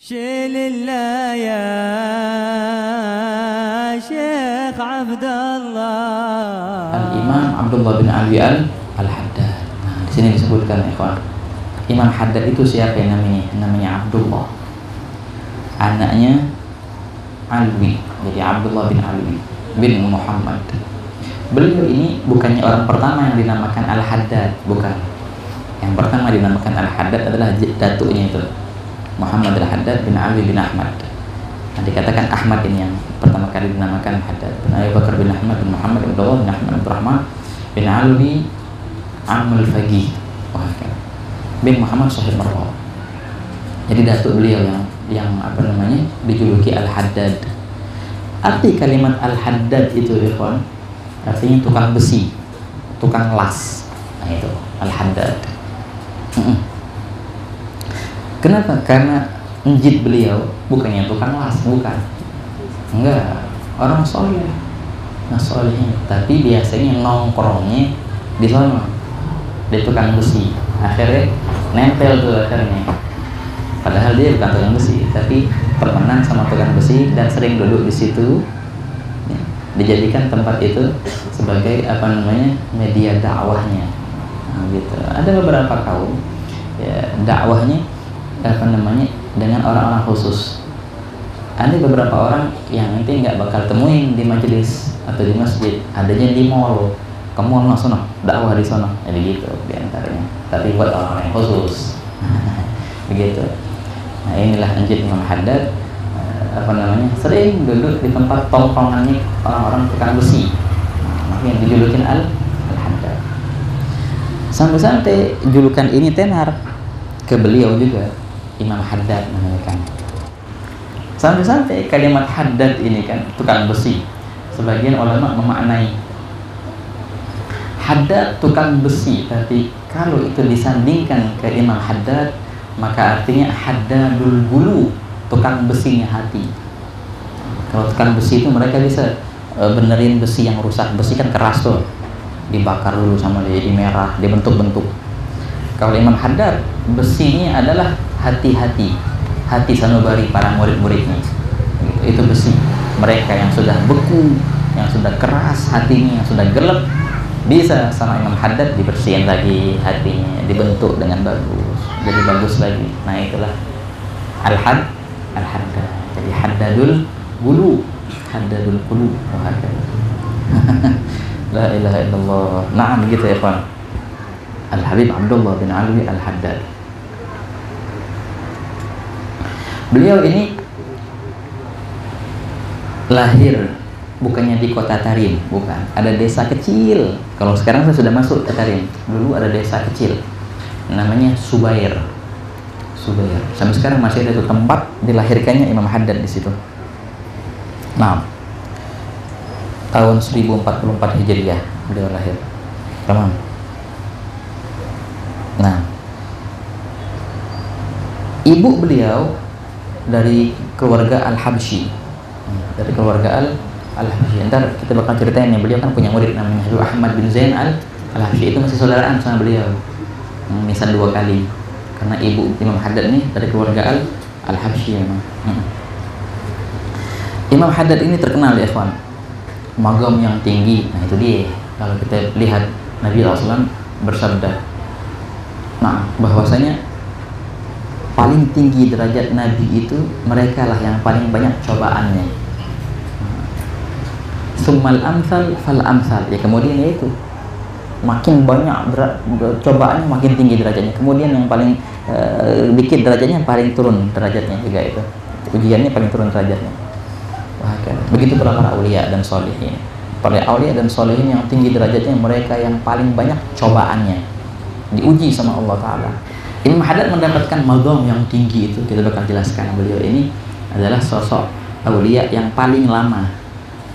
شيل الله يا شيخ عبد الله. Al-Imam Abdullah bin Ali Al-Haddad. Nah, di sini disebutkan ikhwan. Imam Haddad itu siapa yang namanya? Namanya Abdullah. Anaknya Alwi. Jadi Abdullah bin Alwi bin Muhammad. Beliau ini bukannya orang pertama yang dinamakan Al-Haddad, bukan. Yang pertama dinamakan Al-Haddad adalah datuknya itu, Muhammad Al-Haddad bin Ali bin Ahmad. Nah, dikatakan Ahmad ini yang pertama kali dinamakan Haddad. Bin Abu Bakar bin Ahmad bin Muhammad bin Abdullah bin Ahmad bin Rahman bin Ali Amul Faqih bin Muhammad Sahib Marwah. Jadi datuk beliau yang apa namanya dijuluki Al-Haddad. Arti kalimat Al-Haddad itu ikhwan, artinya tukang besi, tukang las. Nah itu Al-Haddad. Kenapa? Karena njit beliau bukannya tukang las, bukan. Enggak, orang soleh. Nah solehnya, tapi biasanya nongkrongnya di sana, di tukang besi. Akhirnya nempel tuh akhirnya. Padahal dia bukan tukang besi, tapi perteman sama tukang besi dan sering duduk di situ. Ya, dijadikan tempat itu sebagai apa namanya media dakwahnya. Nah, gitu. Ada beberapa kaum ya, dakwahnya apa namanya dengan orang-orang khusus. Ada beberapa orang yang nanti nggak bakal temuin di majelis atau di masjid, adanya di mall. Kamu mau sono dakwah di sono, jadi gitu diantaranya. Tapi buat orang yang khusus, begitu. Nah inilah anjir Imam Haddad, apa namanya sering duduk di tempat tongkrongannya orang-orang tukang besi. Makanya dijulukin Al-Haddad. Sampai-sampai julukan ini tenar ke beliau juga, Imam Haddad namanya kan. Sampai-sampai kalimat Haddad ini kan tukang besi. Sebagian ulama memaknai Haddad tukang besi, tapi kalau itu disandingkan ke Imam Haddad, maka artinya Haddadul Gulu, tukang besinya hati. Kalau tukang besi itu mereka bisa benerin besi yang rusak. Besi kan keras tuh, dibakar dulu sama dia, di merah, dibentuk-bentuk. Kalau Imam Haddad, besinya adalah hati-hati, hati sanubari para murid-muridnya. Itu besi. Mereka yang sudah beku, yang sudah keras hatinya, yang sudah gelap, bisa sama Imam Haddad dibersihin lagi hatinya, dibentuk dengan bagus, jadi bagus lagi. Nah itulah Al-Haddad. Jadi Haddadul Gulu, Haddadul Qulub. La ilaha illallah. Nah begitu ya kawan. Al-Habib Abdullah bin Ali Al-Haddad. Beliau ini lahir bukannya di kota Tarim, bukan. Ada desa kecil. Kalau sekarang saya sudah masuk ke Tarim. Dulu ada desa kecil, namanya Subair. Subair. Sampai sekarang masih ada itu tempat dilahirkannya Imam Haddad di situ. Nah, tahun 1044 Hijriah beliau lahir. Tamam. Nah, ibu beliau dari keluarga Al-Habsyi. Dari keluarga Al-Habsyi. Ntar kita bakal ceritain ya, beliau kan punya murid namanya Habib Ahmad bin Zain Al-Habsyi. Itu masih saudaraan sama beliau. Nisan 2 kali. Karena ibu Imam Haddad ini dari keluarga Al-Habsyi memang. Imam Haddad ini terkenal ya ikhwan, magam yang tinggi. Nah itu dia. Kalau kita lihat Nabi SAW bersabda, nah bahwasanya paling tinggi derajat Nabi itu mereka lah yang paling banyak cobaannya. Summal amsal fal amsal, ya kemudian yaitu makin banyak cobaannya makin tinggi derajatnya. Kemudian yang paling dikit derajatnya paling turun derajatnya juga itu. Ujiannya paling turun derajatnya. Wah, begitu pula para aulia dan sholihin. Para aulia dan sholihin yang tinggi derajatnya mereka yang paling banyak cobaannya, diuji sama Allah Ta'ala. Imam Haddad mendapatkan magam yang tinggi itu, kita bakal jelaskan. Beliau ini adalah sosok aulia yang paling lama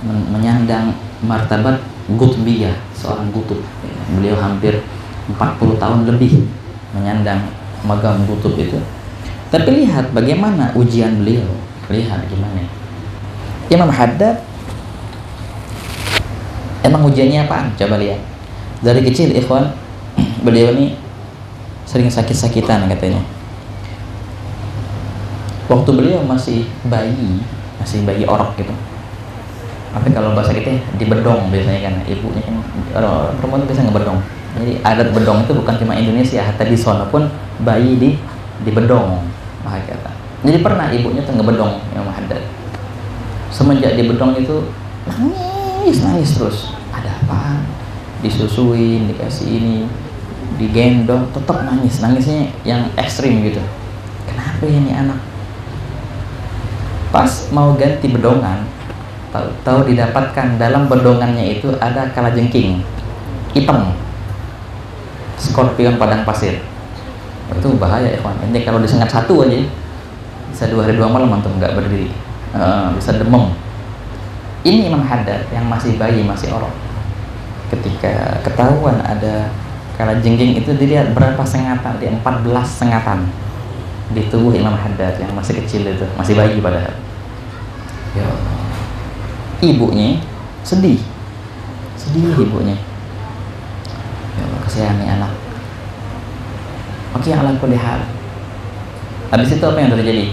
menyandang martabat Qutbiyah, seorang Qutub. Beliau hampir 40 tahun lebih menyandang magam Qutub itu. Tapi lihat bagaimana ujian beliau. Lihat gimana Imam Haddad, emang ujiannya apaan? Coba lihat. Dari kecil ikhwan, beliau ini sering sakit-sakitan katanya. waktu beliau masih bayi orok gitu. Tapi kalau bahasa kita di bedong biasanya kan, ibunya kan orang perempuan biasa ngebedong. Jadi adat bedong itu bukan cuma Indonesia, hatta di sana pun bayi di bedong, kata. Jadi pernah ibunya tuh ngebedong Imam Haddad. Semenjak di bedong itu nangis terus. Ada apa? Disusuin, dikasih ini, digendong, tetap nangisnya yang ekstrim gitu. Kenapa ini anak? Pas mau ganti bedongan, tahu didapatkan dalam bedongannya itu ada kalajengking hitam, skorpion padang pasir. Itu bahaya ya kawan. Ini kalau disengat satu aja bisa 2 hari 2 malam antum nggak berdiri, bisa demam. Ini Imam Haddad yang masih bayi, masih orok. Ketika ketahuan ada kalajengking itu, dilihat berapa sengatan, dia 14 sengatan di tubuh Imam Haddad yang masih kecil itu, masih bayi padahal. Ya Allah. Ibunya sedih ibunya. Ya Allah, kasihan nih anak. Oke, alam kulli hal. Habis itu apa yang terjadi?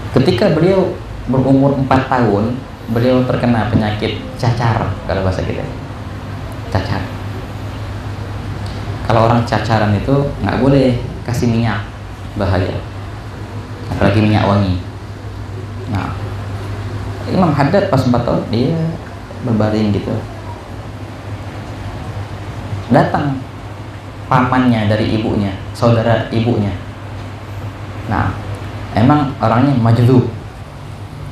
Ketika beliau berumur 4 tahun, beliau terkena penyakit cacar, kalau bahasa kita. Cacar. Kalau orang cacaran itu nggak boleh kasih minyak, bahaya. Apalagi minyak wangi. Nah, Imam Haddad pas 4 tahun dia berbaring gitu. Datang pamannya dari ibunya, saudara ibunya. Nah, emang orangnya majdzub.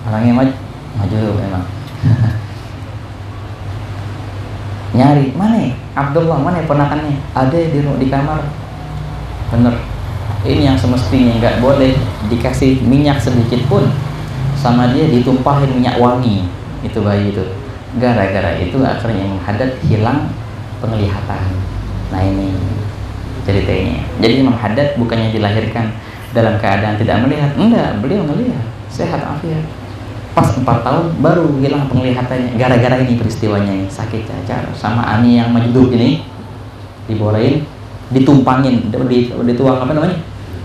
Orangnya majdzub emang. Nyari, mana Abdullah, mana ponakannya? Ada di kamar. Bener. Ini yang semestinya nggak boleh dikasih minyak sedikit pun sama dia, ditumpahin minyak wangi itu bayi itu. Gara-gara itu akhirnya Imam Haddad hilang penglihatan. Nah ini ceritanya. Jadi Imam Haddad bukannya dilahirkan dalam keadaan tidak melihat, enggak, beliau melihat, sehat afiat. Pas 4 tahun baru hilang penglihatannya. Gara-gara ini peristiwanya ini, sakit cacar sama Ani yang majdzub ini, dibolehin, ditumpangin, dituang apa namanya?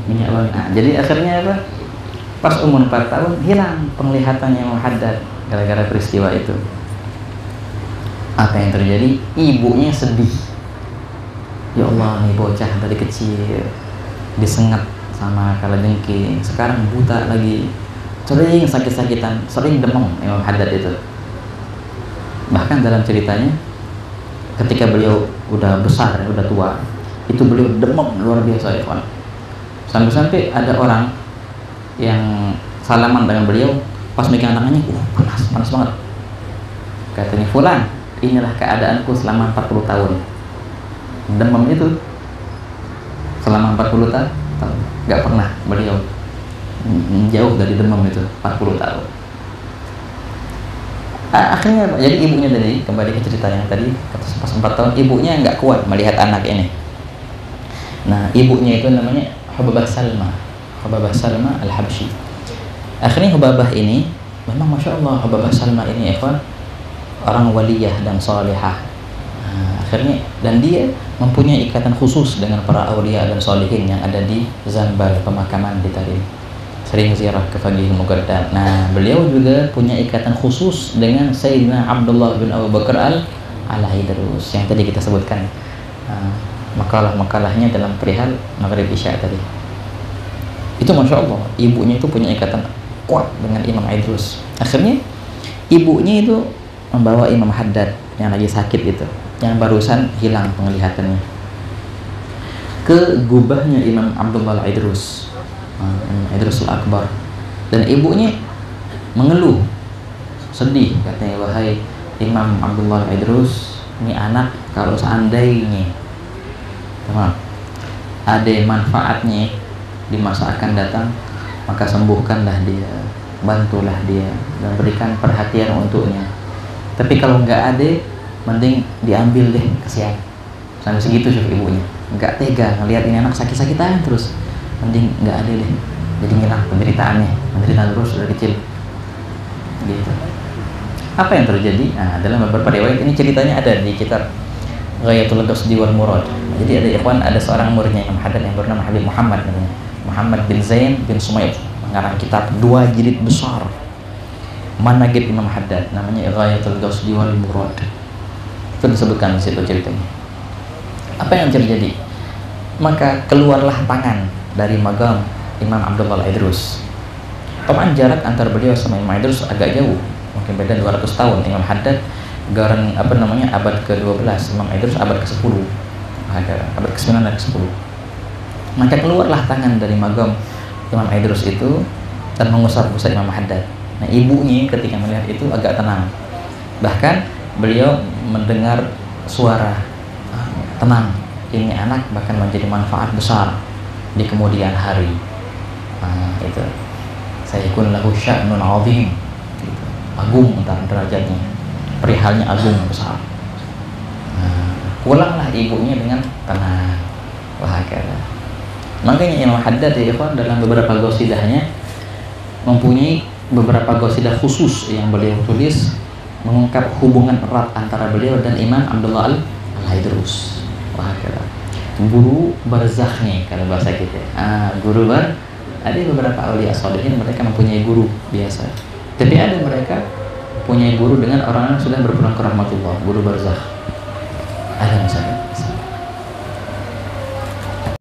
Minyak wangi. Nah, jadi akhirnya apa? Pas umur 4 tahun hilang penglihatannya Imam Haddad gara-gara peristiwa itu. Apa yang terjadi? Ibunya sedih. Ya Allah, nih bocah dari kecil disengat sama kalajengking, sekarang buta lagi, sering sakit-sakitan, sering demam Imam Haddad itu. Bahkan dalam ceritanya ketika beliau udah besar, udah tua, itu beliau demam luar biasa ya kawan. Sampai-sampai ada orang yang salaman dengan beliau, pas megang tangannya, panas banget. Katanya, fulan, inilah keadaanku selama 40 tahun. Demam itu selama 40 tahun, nggak pernah beliau jauh dari demam itu 40 tahun. Akhirnya jadi ibunya tadi, kembali ke cerita yang tadi, pas 4 tahun ibunya nggak kuat melihat anak ini. Nah, ibunya itu namanya Hubabah Salma Al-Habsyi. Akhirnya Hubabah ini memang Masya Allah, Hubabah Salma ini orang waliyah dan salihah. Akhirnya, dan dia mempunyai ikatan khusus dengan para awliya dan solihin yang ada di Zanbal, pemakaman di tadi. Sering ziarah ke Faqih Muqaddam. Nah, beliau juga punya ikatan khusus dengan Sayyidina Abdullah bin Abu Bakar Al-Idrus yang tadi kita sebutkan makalah-makalahnya dalam perihal Maghrib Isya tadi. Itu Masya Allah, ibunya itu punya ikatan kuat dengan Imam Idrus. Akhirnya ibunya itu membawa Imam Haddad yang lagi sakit itu, yang barusan hilang penglihatannya, ke gubahnya Imam Abdullah Al-Idrus, Idrus Al-Akbar. Dan ibunya mengeluh, sedih, katanya, wahai Imam Abdullah Al-Idrus, ini anak kalau seandainya ada manfaatnya di masa akan datang, maka sembuhkanlah dia, bantulah dia, dan berikan perhatian untuknya. Tapi kalau nggak ada, mending diambil deh, kasihan. Sampai segitu sih ibunya, nggak tega ngelihat ini anak sakit-sakitan terus, mending nggak ada deh, jadi ngilang penderitaannya, menderita terus dari kecil gitu. Apa yang terjadi? Nah, dalam beberapa riwayat ini ceritanya ada di kitab Ghayatul Qasdi wal Murad. Jadi ada ikhwan, ada seorang muridnya Imam Haddad yang bernama Habib Muhammad namanya. Muhammad bin Zain bin Sumayb, mengarang kitab 2 jilid besar Manaqib Imam Haddad, namanya Ghayatul Qasdi wal Murad. Itu disebutkan di situ ceritanya. Apa yang terjadi? Maka keluarlah tangan dari magam Imam Abdullah Idrus. Topan jarak antara beliau sama Imam Idrus agak jauh, mungkin beda 200 tahun. Imam Haddad garan abad ke-12, Imam Idrus abad ke-10, abad ke-9 dan ke-10. Maka keluarlah tangan dari magam Imam Idrus itu dan mengusap-usap Imam Haddad. Nah, ibunya ketika melihat itu agak tenang. Bahkan beliau mendengar suara tenang, ini anak bahkan menjadi manfaat besar di kemudian hari. Itu sayakun lahu sya'nun 'azim, gitu. Agung entar derajatnya, perihalnya agung besar. Pulanglah ibunya dengan tenang. Wahakala. Makanya Imam Haddad ya ikhwan, dalam beberapa qasidahnya mempunyai beberapa qasidah khusus yang beliau tulis mengungkap hubungan erat antara beliau dan Imam Abdullah Al-Idrus. Wahakala. Guru barzakhnya kalau bahasa kita. Guru ada beberapa aulia sholihin mereka mempunyai guru biasa. Tapi ada mereka punya guru dengan orang yang sudah berpulang ke rahmatullah, guru barzakh. Ada misalnya.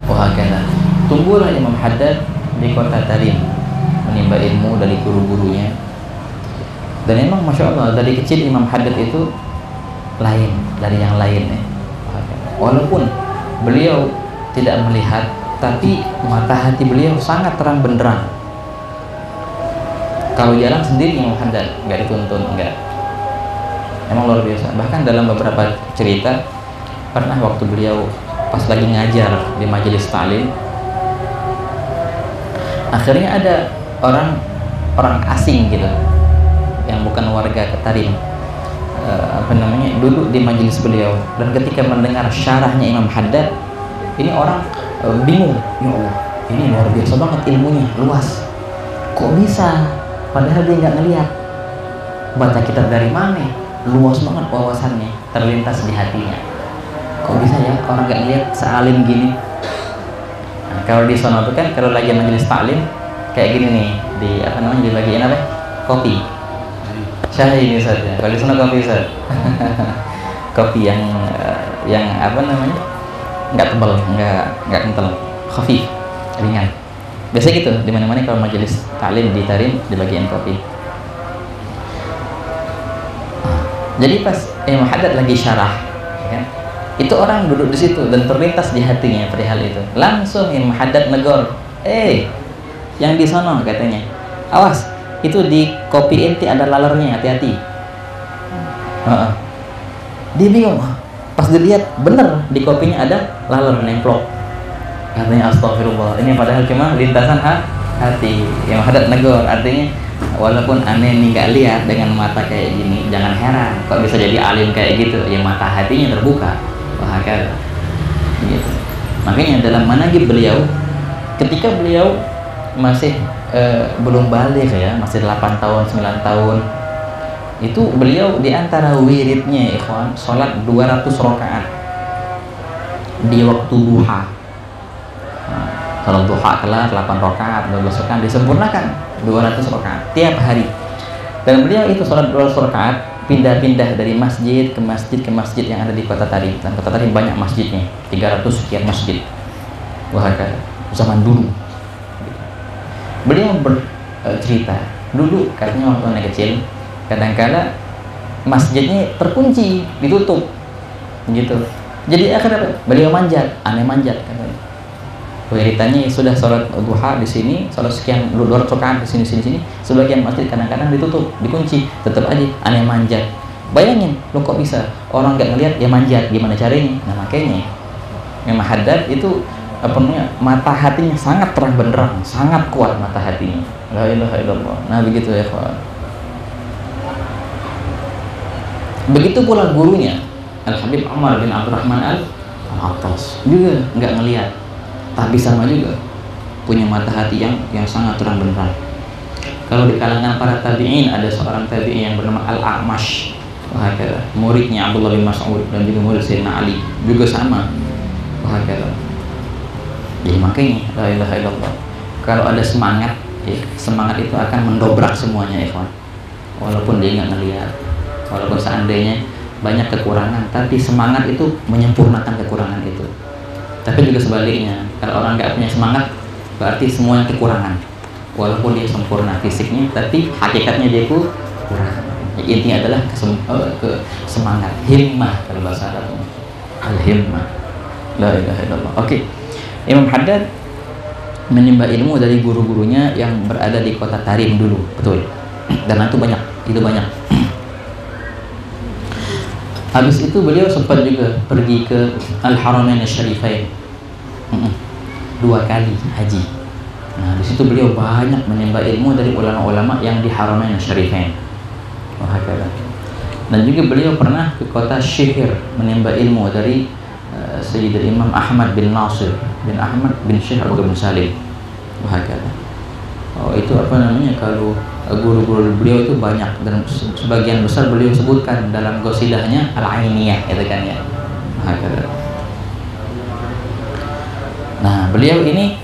Wahakala. Tumbuhlah Imam Haddad di kota Tarim, menimba ilmu dari guru-gurunya. Dan memang Masya Allah, dari kecil Imam Haddad itu lain dari yang lain ya. Walaupun beliau tidak melihat, tapi mata hati beliau sangat terang benderang. Kalau jalan sendiri Imam Haddad nggak dituntun, enggak. Emang luar biasa. Bahkan dalam beberapa cerita, pernah waktu beliau pas lagi ngajar di majelis ta'lim, akhirnya ada orang asing gitu, yang bukan warga Tarim, duduk di majelis beliau, dan ketika mendengar syarahnya Imam Haddad, ini orang bingung, ya Allah, ini luar biasa banget ilmunya, luas, kok bisa? Padahal dia nggak ngelihat baca kitab dari mana, luas banget wawasannya, terlintas di hatinya. Kok bisa ya orang nggak ngelihat sealim gini? Nah, kalau di sana tuh kan kalau lagi majelis taklim kayak gini nih, dibagiin apa? Kopi. Syahid ini saja. Kalau di sana kopi Ustaz. Kopi yang nggak tebal, nggak kental, khafif, ringan. Biasa gitu di mana-mana kalau majelis taklim di Tarim dibagiin kopi. Jadi pas Imam Haddad lagi syarah, ya kan? Itu orang duduk di situ dan terlintas di hatinya perihal itu. Langsung Imam Haddad negor, yang di sana katanya, awas, itu di kopi inti ada lalernya, hati-hati. Dia bingung, pas dilihat bener di kopinya ada laler nemplok. Katanya astagfirullah, ini padahal cuma lintasan hati. Yang Haddad negor, artinya walaupun aneh nih nggak lihat dengan mata kayak gini, jangan heran kok bisa jadi alim kayak gitu, ya mata hatinya terbuka. Wahakala. Gitu. Makanya dalam manaqib beliau, ketika beliau masih belum balik ya, masih 8 tahun, 9 tahun, itu beliau diantara wiridnya ikhwan, sholat 200 rakaat di waktu duha. Salat duha kelar 8 rakaat, 12 rakaat disempurnakan 200 rakaat tiap hari. Dan beliau itu salat 200 rakaat pindah-pindah dari masjid ke masjid yang ada di kota Tarim. Dan kota Tarim banyak masjidnya, 300 sekian masjid. Wahakala, zaman dulu. Beliau bercerita, dulu katanya waktu anak kecil, kadang-kala masjidnya terkunci, ditutup gitu. Jadi akhirnya beliau manjat, aneh manjat katanya. Wiritannya sudah sholat duha di sini, sholat sekian 200 rakaat di sini, sebagian masjid kadang-kadang ditutup, dikunci, tetap aja aneh manjat. Bayangin, lo kok bisa orang nggak ngelihat ya manjat, gimana caranya? Nah makanya Imam Haddad itu mata hatinya sangat terang benderang, sangat kuat mata hatinya. La ilaha illallah. Nah begitu ya kawan. Begitu pula gurunya Al Habib Umar bin Abdurrahman Al-Attas juga nggak ngelihat. Tapi sama juga punya mata hati yang sangat terang benderang. Kalau di kalangan para tabi'in ada seorang tabi'in yang bernama Al-A'mash. Muridnya Abdullah bin Mas'ud dan juga murid Sayyidina Ali juga sama. Jadi makanya la ilaha illallah, kalau ada semangat, ya, semangat itu akan mendobrak semuanya, ikhwan. Walaupun dia nggak ngelihat, walaupun seandainya banyak kekurangan, tapi semangat itu menyempurnakan kekurangan itu. Tapi juga sebaliknya, kalau orang nggak punya semangat, berarti semuanya kekurangan. Walaupun dia sempurna fisiknya, tapi hakikatnya dia kurang. Intinya adalah semangat, himmah kalau bahasa Arabnya, al-himmah. La ilaha illallah. Oke. Imam Haddad menimba ilmu dari guru-gurunya yang berada di kota Tarim dulu, betul. Dan itu banyak. Habis itu beliau sempat juga pergi ke Al-Haramain Asy-Syarifain 2 kali haji. Nah, di situ beliau banyak menimba ilmu dari ulama-ulama yang di Haramain Asy-Syarifain. Dan juga beliau pernah ke kota Syihir menimba ilmu dari Sayyidul Imam Ahmad bin Nasir bin Ahmad bin Syekh Abu bin Salim. Itu apa namanya, kalau guru-guru beliau itu banyak, dan sebagian besar beliau sebutkan dalam Qasidahnya Al-Ainiyah, itu kan ya. Nah, beliau ini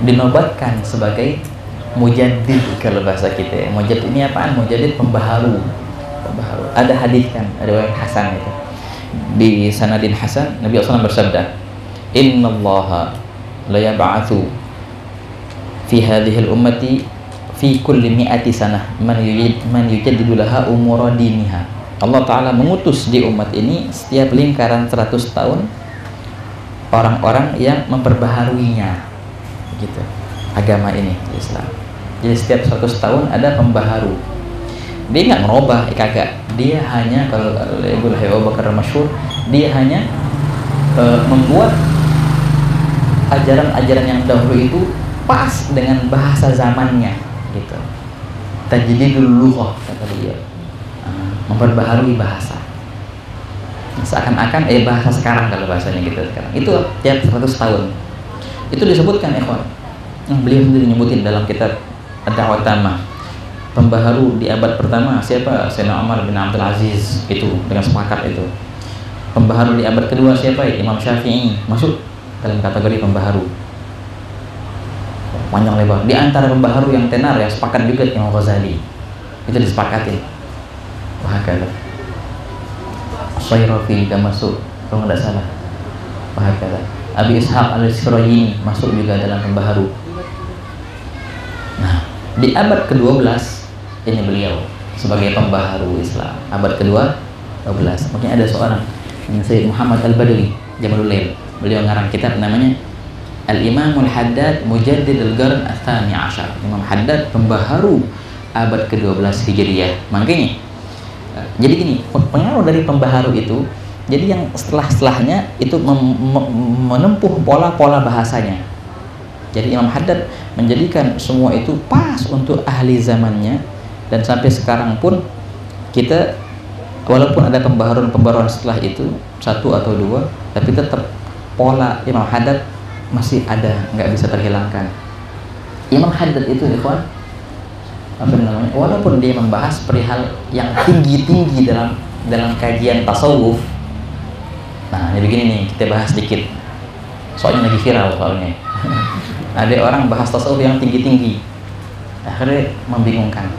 dinobatkan sebagai mujaddid kalau bahasa kita ya. Mujaddid ini apaan? Mujaddid pembaharu. Ada hadis kan, ada riwayat Hasan itu. Di sanadin Hasan, Nabi SAW bersabda, "Innallaha la yab'atsu fi hadhihi al-ummati fi kulli mi'ati sanah man yujaddidu laha umura diniha." Allah Ta'ala mengutus di umat ini setiap lingkaran 100 tahun orang-orang yang memperbaharuinya, gitu, agama ini, Islam. Jadi setiap 100 tahun ada pembaharu. Dia nggak merubah, kagak. Dia hanya, kalau Abu Bakar masyhur, dia hanya membuat ajaran-ajaran yang dahulu itu pas dengan bahasa zamannya, gitu. Tajdidul lughah kata dia, memperbaharui bahasa. Seakan-akan bahasa sekarang kalau bahasanya gitu sekarang. Itu tiap 100 tahun. Itu disebutkan, ikhwan. Beliau sendiri nyebutin dalam kitab Ad-Da'wah Tammah. Pembaharu di abad pertama siapa? Sayyidina Umar bin Abdul Aziz, itu dengan sepakat itu. Pembaharu di abad kedua siapa? Imam Syafi'i masuk dalam kategori pembaharu. Panjang lebar. Di antara pembaharu yang tenar yang sepakat juga Imam Ghazali. Itu disepakatin. Wahakala. Syairafi juga masuk kalau tidak salah. Wahakala. Abi Ishaq al-Sirayini masuk juga dalam pembaharu. Nah, di abad ke-12 ini beliau sebagai pembaharu Islam. Abad ke-12. Mungkin ada seorang Sayyid Muhammad Al-Badawi Jamalul Lail. Beliau ngarang kitab namanya Al-Imamul Haddad Mujaddid Al-Qarn Ats-Tsani Asyar. Imam Haddad pembaharu abad ke-12 Hijriyah. Makanya jadi gini, pengaruh dari pembaharu itu, jadi yang setelahnya itu menempuh pola-pola bahasanya. Jadi Imam Haddad menjadikan semua itu pas untuk ahli zamannya. Dan sampai sekarang pun kita, walaupun ada pembaharuan setelah itu 1 atau 2, tapi tetap pola Imam Haddad masih ada, nggak bisa terhilangkan. Imam Haddad itu, ikhwan, apa namanya, walaupun dia membahas perihal yang tinggi-tinggi dalam kajian tasawuf. Nah, ini begini nih, kita bahas sedikit. Soalnya lagi viral soalnya. Ada orang bahas tasawuf yang tinggi-tinggi, akhirnya membingungkan.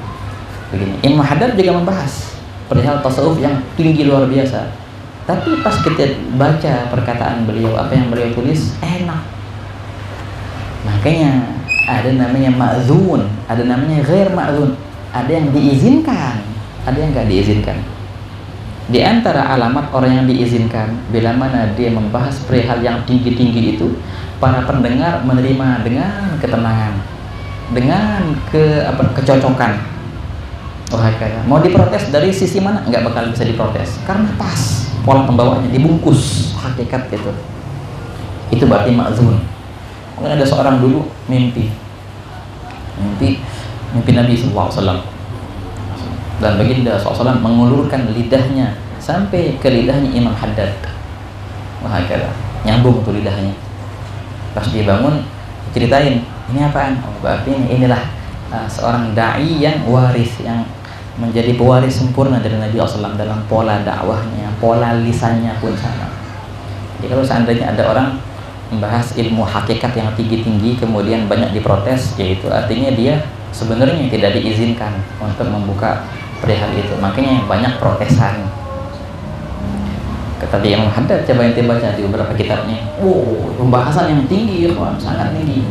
Begini, Imam Haddad juga membahas perihal tasawuf yang tinggi luar biasa. Tapi pas kita baca perkataan beliau, apa yang beliau tulis, enak. Makanya ada namanya ma'zun, ada namanya ghair ma'zun. Ada yang diizinkan, ada yang nggak diizinkan. Di antara alamat orang yang diizinkan, bila mana dia membahas perihal yang tinggi-tinggi itu, para pendengar menerima dengan ketenangan, dengan kecocokan. Mau diprotes dari sisi mana, nggak bakal bisa diprotes, karena pas pola pembawaannya, dibungkus hakikat gitu. Itu berarti ma'zun. Mungkin ada seorang dulu mimpi Nabi SAW, dan baginda SAW mengulurkan lidahnya sampai ke lidahnya Imam Haddad. Nyambung tuh lidahnya. Pas dia bangun, ceritain, ini apaan? Oh, berarti inilah seorang da'i yang waris, yang menjadi pewaris sempurna dari Nabi SAW dalam pola dakwahnya, pola lisannya pun sama. Jadi kalau seandainya ada orang membahas ilmu hakikat yang tinggi-tinggi kemudian banyak diprotes, yaitu artinya dia sebenarnya tidak diizinkan untuk membuka perihal itu, makanya banyak protesan. Kata Imam Haddad, coba ente baca di beberapa kitabnya, pembahasan yang tinggi ya kawan, sangat tinggi,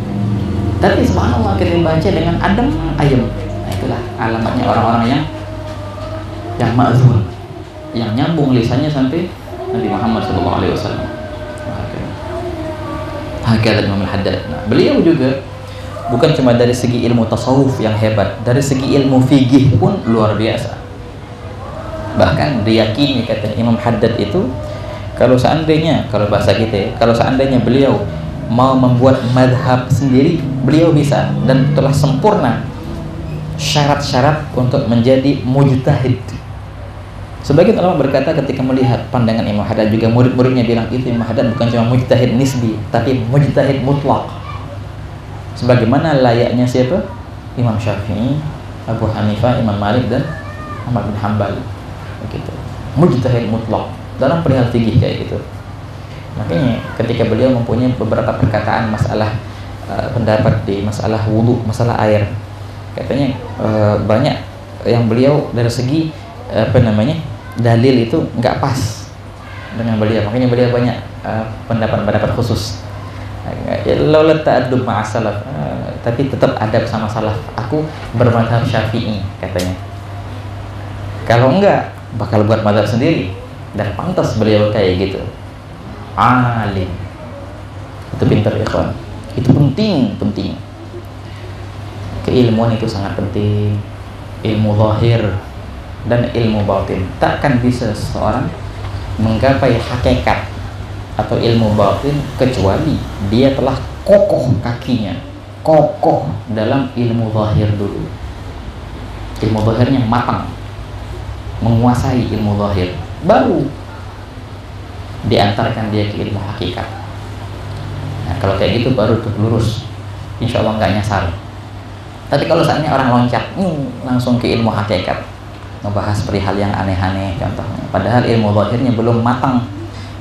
tapi subhanallah kita baca dengan adem ayem. Nah itulah alamatnya orang-orang yang ma'zun, yang nyambung lisannya sampai Nabi Muhammad SAW. Hakadha Imam Haddad. Nah, beliau juga bukan cuma dari segi ilmu tasawuf yang hebat, dari segi ilmu fikih pun luar biasa. Bahkan diyakini, kata Imam Haddad itu, kalau seandainya, kalau bahasa kita ya, kalau seandainya beliau mau membuat madhab sendiri, beliau bisa dan telah sempurna syarat-syarat untuk menjadi mujtahid. Sebagian ulama berkata ketika melihat pandangan Imam Haddad, juga murid-muridnya bilang itu Imam Haddad bukan cuma mujtahid nisbi, tapi mujtahid mutlak. Sebagaimana layaknya siapa? Imam Syafi'i, Abu Hanifah, Imam Malik dan Ahmad bin Hanbal. Begitu. Mujtahid mutlak dalam perihal fikih kayak gitu. Makanya ketika beliau mempunyai beberapa perkataan masalah pendapat di masalah wudu, masalah air, katanya banyak yang beliau dari segi dalil itu nggak pas dengan beliau, makanya beliau banyak pendapat-pendapat khusus. Laulat ta'addub ma'as salaf, tapi tetap adab sama salaf. Aku bermadhab Syafi'i katanya. Kalau enggak bakal buat madhab sendiri, dan pantas beliau kayak gitu. Alim itu pintar ikhwan, itu penting. Keilmuan itu sangat penting, ilmu zahir dan ilmu batin. Takkan bisa seseorang menggapai hakikat atau ilmu batin kecuali dia telah kokoh kakinya, kokoh dalam ilmu zahir dulu. Ilmu zahirnya matang, menguasai ilmu zahir, baru diantarkan dia ke ilmu hakikat. Nah kalau kayak gitu baru tuh lurus, insya Allah nggak nyasar. Tapi kalau saatnya orang loncat langsung ke ilmu hakikat, ngebahas perihal yang aneh-aneh contohnya, padahal ilmu zahirnya belum matang,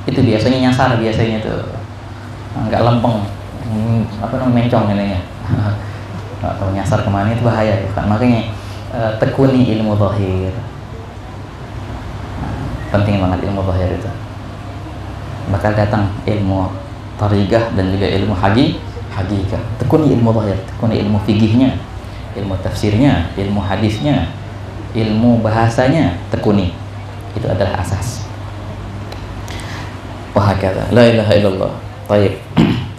itu biasanya nyasar, biasanya tuh nggak lempeng, mencong ini ya. Kalau nyasar kemana itu bahaya ya kan? Makanya tekuni ilmu zahir, penting banget ilmu zahir itu. Bakal datang ilmu tariqah dan juga ilmu haqiqah. Tekuni ilmu zahir, tekuni ilmu fikihnya, ilmu tafsirnya, ilmu hadisnya, ilmu bahasanya, tekuni. Itu adalah asas. Wahakala la ilaha illallah. Baik.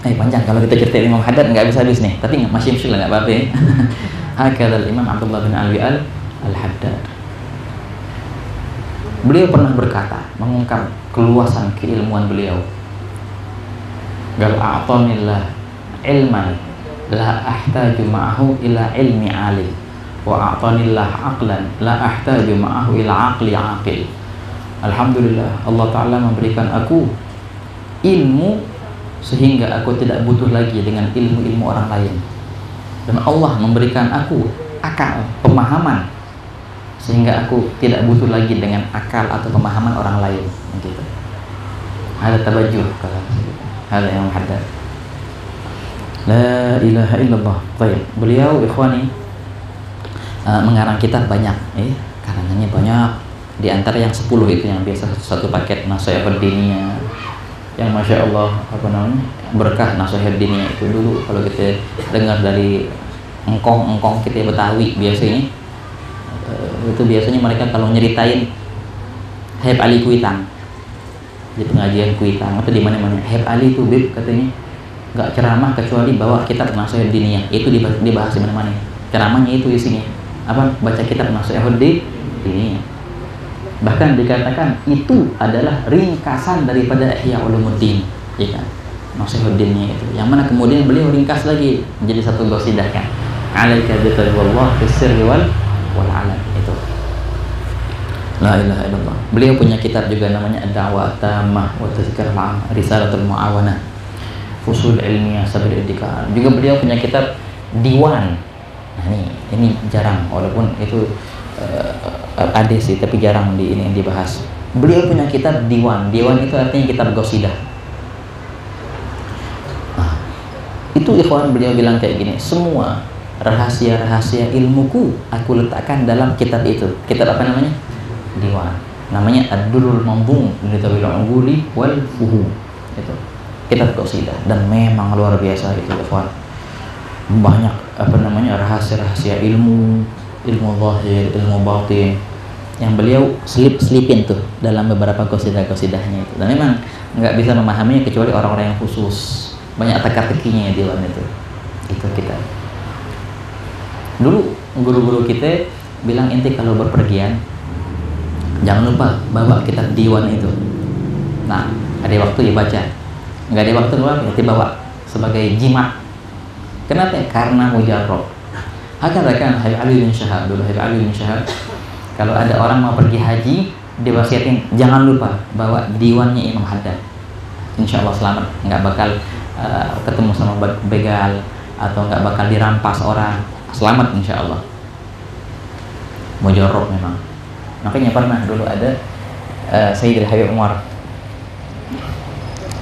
Panjang kalau kita cerita Imam Haddad nggak habis-habis nih, tapi masih lah nggak apa-apa ya. Hakala Imam Abdullah bin Alwi al-Haddad. Beliau pernah berkata, mengungkap keluasan keilmuan beliau. Gal a'tanillah ilman la ahtaju ma'ahu ila ilmi alim, wa a'tanillah aqlan la ahtaju ma'ahu ila aqli aqil. Alhamdulillah, Allah Ta'ala memberikan aku ilmu sehingga aku tidak butuh lagi dengan ilmu-ilmu orang lain, dan Allah memberikan aku akal, pemahaman, sehingga aku tidak butuh lagi dengan akal atau pemahaman orang lain. Gitu. Ada tabajuh kalau ada yang Haddad. La ilaha illallah. Baik. Beliau ikhwani mengarang kitab banyak, karangannya banyak. Di antara yang 10 itu yang biasa satu paket Nasihatul Diniyah, yang masya Allah berkah Nasihatul Diniyah itu dulu kalau kita dengar dari engkong kita Betawi biasanya. Itu biasanya mereka kalau nyeritain Habib Ali Kuitang di pengajian Kuitang atau di mana-mana, Habib Ali itu bib katanya nggak ceramah kecuali bawa kitab Nasihatul Diniyah, itu dibahas di mana-mana. Ceramahnya itu isinya apa? Baca kitab Nasihatul Diniyah. Bahkan dikatakan itu adalah ringkasan daripada Ihya Ulumuddin, ya kan? Nasihatul Diniyah itu, yang mana kemudian beliau ringkas lagi menjadi satu qasidah kan. Alaika bitaqwallah fis sirri wal alam. Itu la ilaha illallah. Beliau punya kitab juga namanya Ad-Da'wah Tammah wa Tazkirah al-'Am, Risalatul Mu'awanah, Fusul Ilmiyah, Sabil Idikar. Juga beliau punya kitab Diwan. Nah ini jarang, walaupun itu ada sih tapi jarang di ini yang dibahas. Beliau punya kitab diwan. Diwan itu artinya kitab qasidah. Nah, itu ikhwan, beliau bilang kayak gini, semua rahasia-rahasia ilmuku aku letakkan dalam kitab itu. Kitab apa namanya? Diwan. Namanya Ad-Durrul Mambung li Tawil Unguli wal Fuhu. Itu kitab qasidah dan memang luar biasa itu ikhwan. Banyak apa namanya rahasia-rahasia ilmu zahir, ilmu batin yang beliau selipin tuh dalam beberapa qasidah-qasidahnya itu. Dan memang nggak bisa memahaminya kecuali orang-orang yang khusus. Banyak teka-tekinya diwan itu. Itu kita. Dulu guru-guru kita bilang, inti kalau berpergian jangan lupa bawa kitab diwan itu. Nah, ada waktu ya baca. Nggak ada waktu berarti bawa sebagai jimat. Kenapa? Karena mujarrab. Hakadha kan Habib Ali bin Syahab. Dulu Habib Ali bin Syahab, kalau ada orang mau pergi haji, diwasiatin jangan lupa bawa diwannya Imam Haddad. Insya Allah selamat, nggak bakal ketemu sama begal atau nggak bakal dirampas orang. Selamat insya Allah. Mujarrab memang. Makanya pernah dulu ada Sayyidil Habib Umar.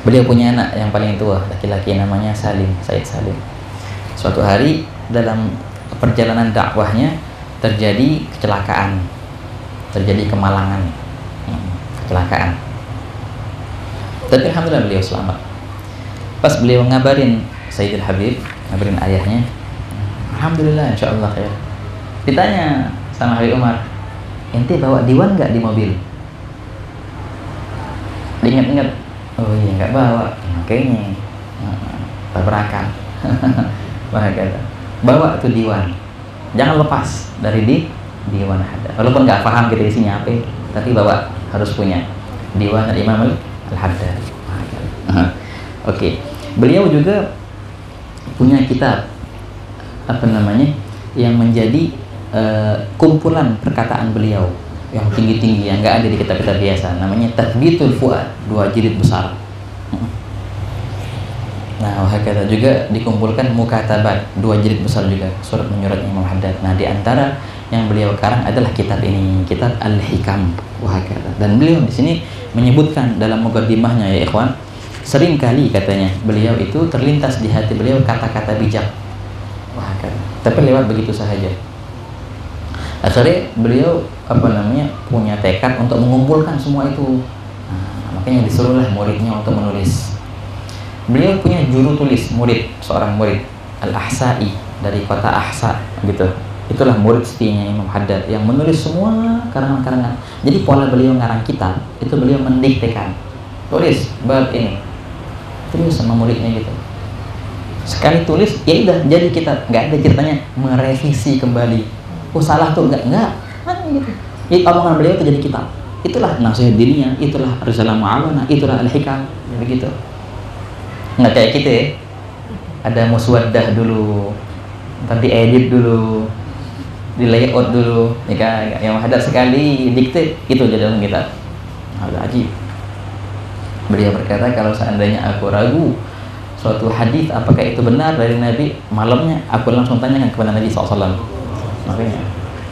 Beliau punya anak yang paling tua, laki-laki, namanya Salim, Sayyid Salim. Suatu hari dalam perjalanan dakwahnya terjadi kecelakaan, terjadi kemalangan, kecelakaan. Tapi alhamdulillah beliau selamat. Pas beliau ngabarin Sayyidil Habib, ngabarin ayahnya, alhamdulillah insyaallah khair. Ditanya sama Habib Umar, ente bawa diwan nggak di mobil? Diingat-ingat, oh iya nggak bawa, makanya tabrakan. Bawa tuh diwan, jangan lepas dari diwan Haddad. Walaupun nggak paham kita isinya apa, tapi bawa, harus punya diwan Imam Al-Haddad. Oke. Beliau juga punya kitab apa namanya yang menjadi kumpulan perkataan beliau yang tinggi-tinggi yang nggak ada di kitab-kitab biasa, namanya Tathbitul Fuad, 2 jilid besar. Nah, hakata juga dikumpulkan Mukatabat, 2 jilid besar juga, surat menyurat Imam Haddad. Nah, di antara yang beliau karang adalah kitab ini, kitab Al-Hikam, hakata. Dan beliau di sini menyebutkan dalam muqaddimahnya ya ikhwan, sering kali katanya beliau itu terlintas di hati beliau kata-kata bijak, hakata. Tapi lewat begitu saja. Akhirnya beliau apa namanya punya tekad untuk mengumpulkan semua itu. Nah, makanya disuruhlah muridnya untuk menulis. Beliau punya juru tulis, seorang murid Al-Ahsa'i dari kota Ahsa gitu. Itulah murid setianya Imam Haddad yang menulis semua karangan-karangan. Jadi pola beliau ngarang kitab itu beliau mendiktekan, tulis bab ini, terus sama muridnya gitu. Sekali tulis ya udah jadi kitab, nggak ada ceritanya merevisi kembali. Oh salah tuh nggak gitu. Jadi omongan beliau itu jadi kitab. Itulah nasihat dirinya, itulah Risalah Mu'awana, itulah Al-Hikam, begitu. Nggak kayak kita ya, ada muswaddah dulu, nanti edit dulu, di layout dulu, ya kan? Yang ada sekali dikte itu jadi dalam kitab. Agak ajib. Beliau berkata, kalau seandainya aku ragu suatu hadis apakah itu benar dari Nabi, malamnya aku langsung tanyakan kepada Nabi SAW.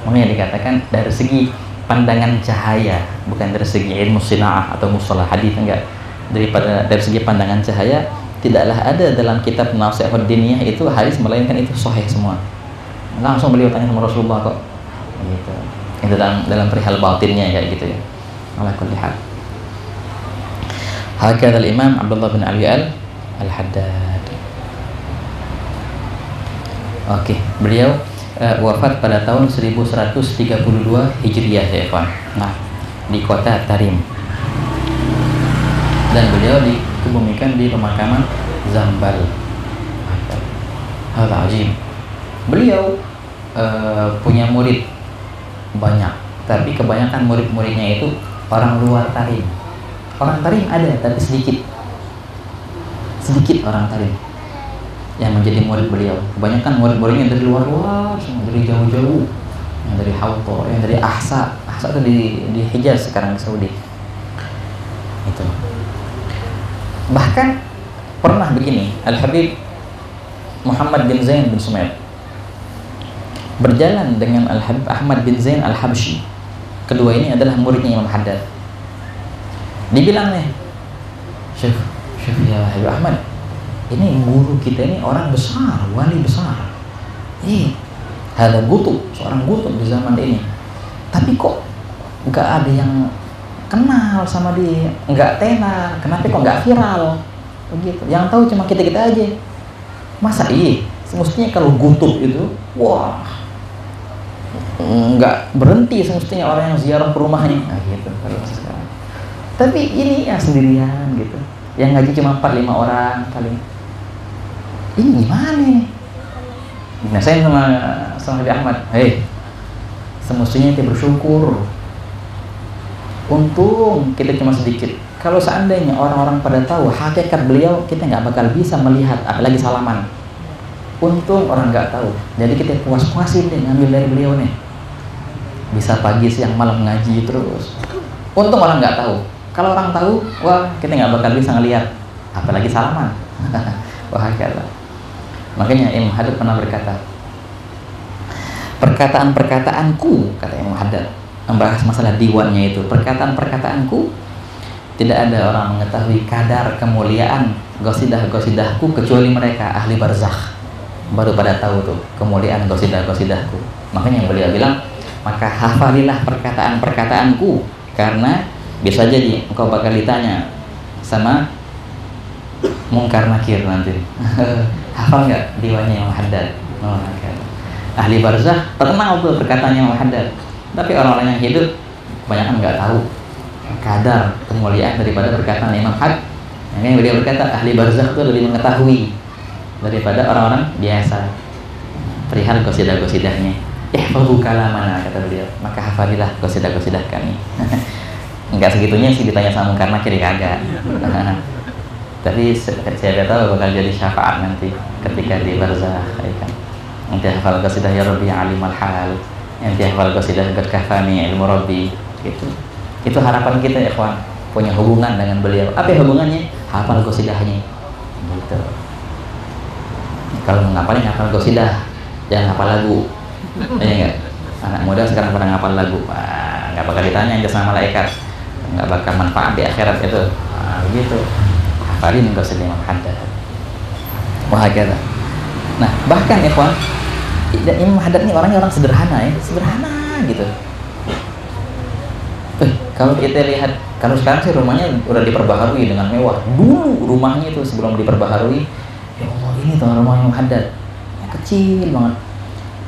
Makanya dikatakan dari segi pandangan cahaya, bukan dari segi ilmu sina'ah atau mustalah hadis, enggak. Dari segi pandangan cahaya, tidaklah ada dalam kitab Nasihat Diniyah itu hadis melainkan itu sahih semua. Langsung beliau tanya sama Rasulullah kok. Gitu. Itu dalam perihal batinnya kayak gitu ya. Ala kulli hal. Hakadha al-Imam Abdullah bin Ali Al-Haddad. Oke, beliau wafat pada tahun 1132 Hijriah ya kawan. Nah, di kota Tarim. Dan beliau dikebumikan di pemakaman Zambal. Al-Azim. Beliau punya murid banyak, tapi kebanyakan murid-muridnya itu orang luar Tarim. Orang Tarim ada, tapi sedikit orang Tarim yang menjadi murid beliau. Kebanyakan murid-muridnya dari luar-luar, dari jauh-jauh, yang dari Hauto, yang dari Ahsa. Ahsa itu di Hijaz sekarang di Saudi. Itu. Bahkan pernah begini, Al-Habib Muhammad bin Zain bin Sumail berjalan dengan Al-Habib Ahmad bin Zain Al-Habsyi. Kedua ini adalah muridnya Imam Haddad. Dibilang nih, Syekh ya Habib Ahmad, ini guru kita ini orang besar, wali besar. Ada gutub, seorang gutub di zaman ini. Tapi kok nggak ada yang kenal sama dia, nggak tenar. Kenapa kok nggak viral? Begitu. Yang tahu cuma kita-kita aja. Masa iya? Semestinya kalau gutub itu, wah, nggak berhenti semestinya orang yang ziarah ke rumahnya. Nah gitu kalau sekarang. Tapi ini ya sendirian gitu. Yang ngaji cuma 4-5 orang paling. Ini gimana nih? Nah saya sama Habib Ahmad, semestinya kita bersyukur. Untung kita cuma sedikit. Kalau seandainya orang-orang pada tahu hakikat beliau, kita nggak bakal bisa melihat, apalagi salaman. Untung orang nggak tahu. Jadi kita puas-puasin deh ngambil dari beliau nih. Bisa pagi, siang, malam ngaji terus. Untung orang nggak tahu. Kalau orang tahu, wah kita nggak bakal bisa ngelihat, apalagi salaman. Wah kata. Makanya Imam Haddad pernah berkata, perkataan-perkataanku, kata Imam Haddad, membahas masalah diwannya itu, perkataan-perkataanku tidak ada orang mengetahui kadar kemuliaan gosidah-gosidahku kecuali mereka ahli barzakh. Baru pada tahu tuh kemuliaan gosidah-gosidahku. Makanya beliau bilang, maka hafalilah perkataan-perkataanku, karena bisa jadi engkau bakal ditanya sama Munkar Nakir nanti. Hafal nggak diwannya Imam Haddad? Ahli barzakh terkenal tuh perkataannya Imam Haddad. Tapi orang-orang yang hidup kebanyakan nggak tahu kadar kemuliaan daripada perkataan Imam Haddad. Yang beliau berkata ahli barzakh itu lebih mengetahui daripada orang-orang biasa perihal gosidah-gosidahnya. Ihfazu kalamana, kata beliau, maka hafalilah gosidah-gosidah kami. Enggak segitunya sih ditanya sama Munkar Nakir, kagak. Tapi saya tahu bakal jadi syafaat nanti ketika di barzakh, kan. Nanti hafal qasidah ya Rabbi alimal hal, nanti hafal qasidah qad kafani ilmu Rabbi, gitu. Itu harapan kita ya kawan, punya hubungan dengan beliau. Apa hubungannya? Hafal qasidahnya, gitu. Kalau ngapalin hafal qasidah, jangan hafal lagu. Iya enggak? Anak muda sekarang pada ngapal lagu, nggak bakal ditanya sama malaikat, nggak bakal manfaat di akhirat itu. Begitu. Hafalin qasidah Imam Haddad. Wah kata. Nah bahkan ikhwan, Imam Haddad ini orangnya orang sederhana ya, sederhana gitu. Kalau kita lihat, kalau sekarang sih rumahnya udah diperbaharui dengan mewah. Dulu rumahnya itu sebelum diperbaharui, ya Allah ini tuh rumah Imam Haddad, ya, kecil banget.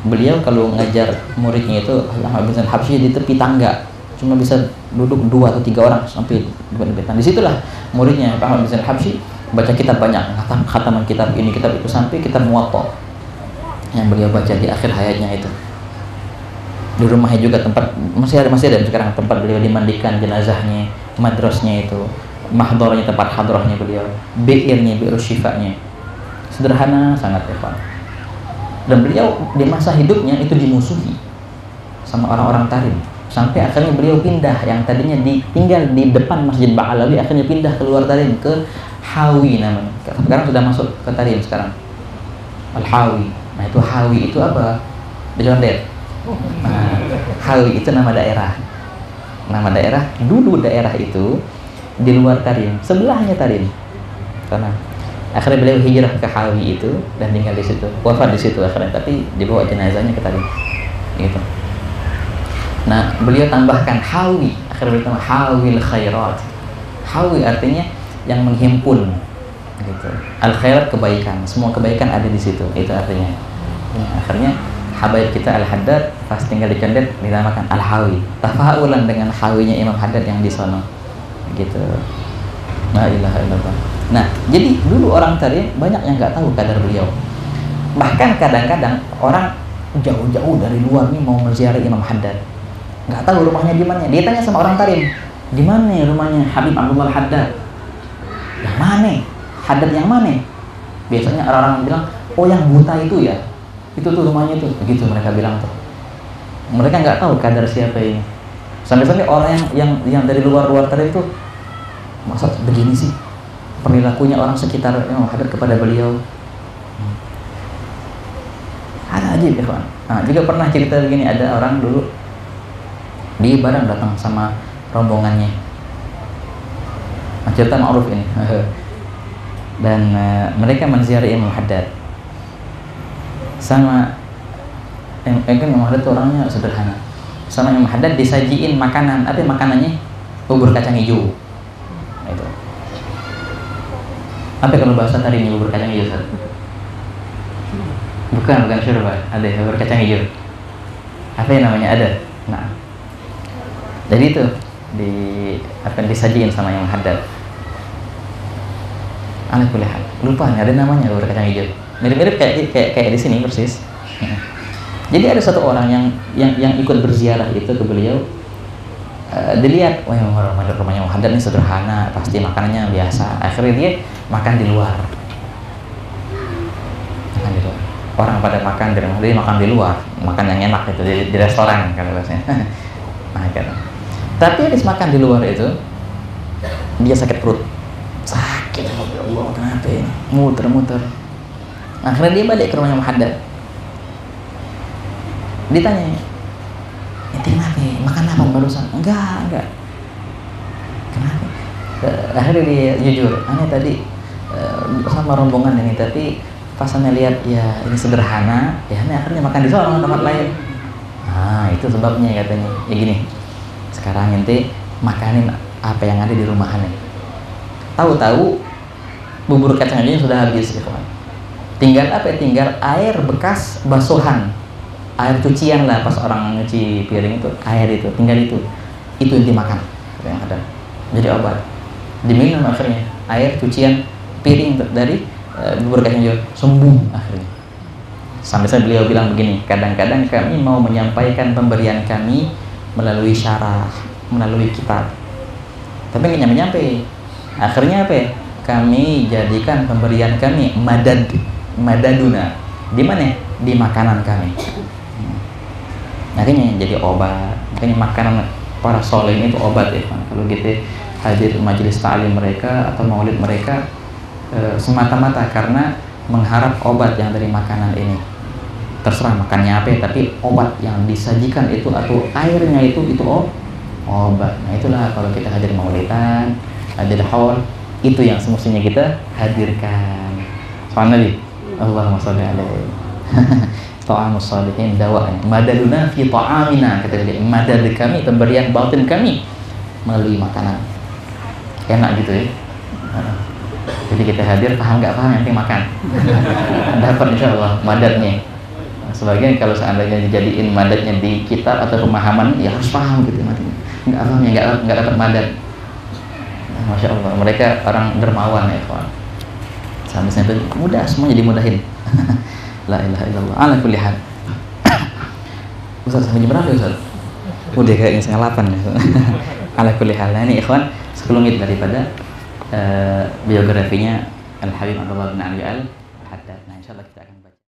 Beliau kalau ngajar muridnya itu Ahmad bin Habsyi di tepi tangga, cuma bisa duduk 2 atau 3 orang sampai depan. Disitulah muridnya Pak Ahmad bin Habsyi baca kitab banyak, khataman kitab ini kitab itu sampai kitab Muwatta yang beliau baca di akhir hayatnya itu. Di rumahnya juga tempat masih ada sekarang tempat beliau dimandikan jenazahnya, madrasnya itu, mahdharnya tempat hadrahnya beliau, bi'irnya, bi'ir syifanya. Sederhana sangat ya Pak. Dan beliau di masa hidupnya itu dimusuhi sama orang-orang Tarim. Sampai akhirnya beliau pindah, yang tadinya tinggal di depan Masjid Ba'alawi, akhirnya pindah keluar Tarim ke Hawi namanya. Sekarang sudah masuk ke Tarim sekarang. Al-Hawi. Nah itu Hawi itu apa? Dicondet. Nah, Hawi itu nama daerah. Nama daerah, dulu daerah itu di luar Tarim, sebelahnya Tarim. Karena akhirnya beliau hijrah ke Hawi itu dan tinggal di situ, wafat di situ akhirnya, tapi dibawa jenazahnya ke Tarim. Gitu. Nah, beliau tambahkan Hawi, akhirnya beliau tambah Hawil khairat. Hawi artinya yang menghimpun, gitu. Al khairat kebaikan, semua kebaikan ada di situ, itu artinya. Nah, akhirnya habaib kita Al Haddad pas tinggal di Condet dinamakan Al Hawi, tafaulan dengan Hawinya Imam Haddad yang di sono, gitu. La ilaha illallah. Nah, jadi dulu orang Tarim banyak yang nggak tahu kadar beliau. Bahkan kadang-kadang orang jauh-jauh dari luar nih mau menziarahi Imam Haddad, nggak tahu rumahnya di mana. Dia tanya sama orang Tarim, di mana rumahnya Habib Abdullah Haddad? Yang mana? Haddad yang mana? Biasanya orang-orang bilang, oh yang buta itu ya, itu tuh rumahnya tuh. Begitu mereka bilang tuh. Mereka nggak tahu kadar siapa ini. Sampai-sampai orang yang dari luar Tarim tuh, masa begini sih perilakunya orang sekitar Imam Haddad kepada beliau. Ada Ajib ikhwan. Nah, juga pernah cerita begini, ada orang dulu di Padang datang sama rombongannya. Cerita ma'ruf ini. Dan mereka menziarahi Imam Haddad. Sama kan Imam Haddad itu orangnya sederhana. Sama Imam Haddad disajiin makanan. Apa makanannya? Bubur kacang hijau. Nah, itu. Apa kalau bahasa tadi bubur kacang hijau? Bukan syurba. Ada bubur kacang hijau. Apa yang namanya? Ada. Nah. Jadi itu akan disajiin sama Imam Haddad. Aneh kulihat. Lupa nih, ada namanya bubur kacang hijau. Mirip-mirip kayak di sini persis. Jadi ada satu orang yang ikut berziarah itu ke beliau. Dilihat, wah rumahnya Imam Haddad ini sederhana, pasti makanannya biasa. Akhirnya dia makan di luar. Makan di luar. Orang pada makan di rumah, dia makan di luar, makan yang enak itu di restoran kan bahasanya. Nah, kan. Tapi habis makan di luar itu, dia sakit perut. Sakit, ya Allah, kenapa ini? Muter-muter. Akhirnya dia balik ke rumahnya Imam Haddad. Ditanya, "Ente kenapa? Makan apa barusan?" Enggak. Kenapa? Akhirnya dia jujur, "Aneh tadi sama rombongan ini, tapi pas aneh lihat ya ini sederhana, ya aneh akhirnya makan di sana tempat lain." Nah, itu sebabnya katanya. Ya gini, sekarang ente makanin apa yang ada di rumah aneh. Tahu-tahu bubur kacang hijaunya sudah habis, ya kawan. Tinggal apa? Tinggal air bekas basuhan, air cucian lah pas orang nyuci piring itu, air itu, tinggal itu yang dimakan, yang ada. Jadi obat, diminum akhirnya air cucian piring dari bubur kacang hijau, sembuh akhirnya. Sampai beliau bilang begini, kadang-kadang kami mau menyampaikan pemberian kami melalui syarah, melalui kitab, tapi nggak nyampe-nyampe. Akhirnya apa ya? Kami jadikan pemberian kami madaduna. Di mana? Di makanan kami. Akhirnya jadi obat. Makanya makanan para soleh itu obat ya. Kalau kita hadir majelis ta'lim mereka atau maulid mereka semata-mata karena mengharap obat yang dari makanan ini. Terserah makannya apa ya, tapi obat yang disajikan itu atau airnya itu obat. Nah itulah kalau kita hadir maulidan, hadir haul, itu yang semestinya kita hadirkan. Soalnya Nabi, Allahumma sholli alaihi. Ta'amus sholihin dawa'nya. Madaduna fi ta'amina, kata dia. Madad kami, pemberian batin kami melalui makanan. Enak gitu ya. Jadi kita hadir, paham nggak paham, yang penting makan. Dapat insyaallah madadnya. Sebagian kalau seandainya dijadiin madadnya di kitab atau pemahaman, ya harus paham gitu. Nggak paham ya nggak dapat madad. Masya Allah, mereka orang dermawan ya kawan. Sampai itu mudah, semuanya dimudahin. La ilaha illallah. Ala kulli hal. Ustaz, sampai jam berapa Ustaz? Udah kayaknya setengah 8 ya. Ala kulli hal. Nah ini ikhwan, sekelumit daripada biografinya Al-Habib Abdullah bin Ali Al-Haddad. Nah insyaallah kita akan baca.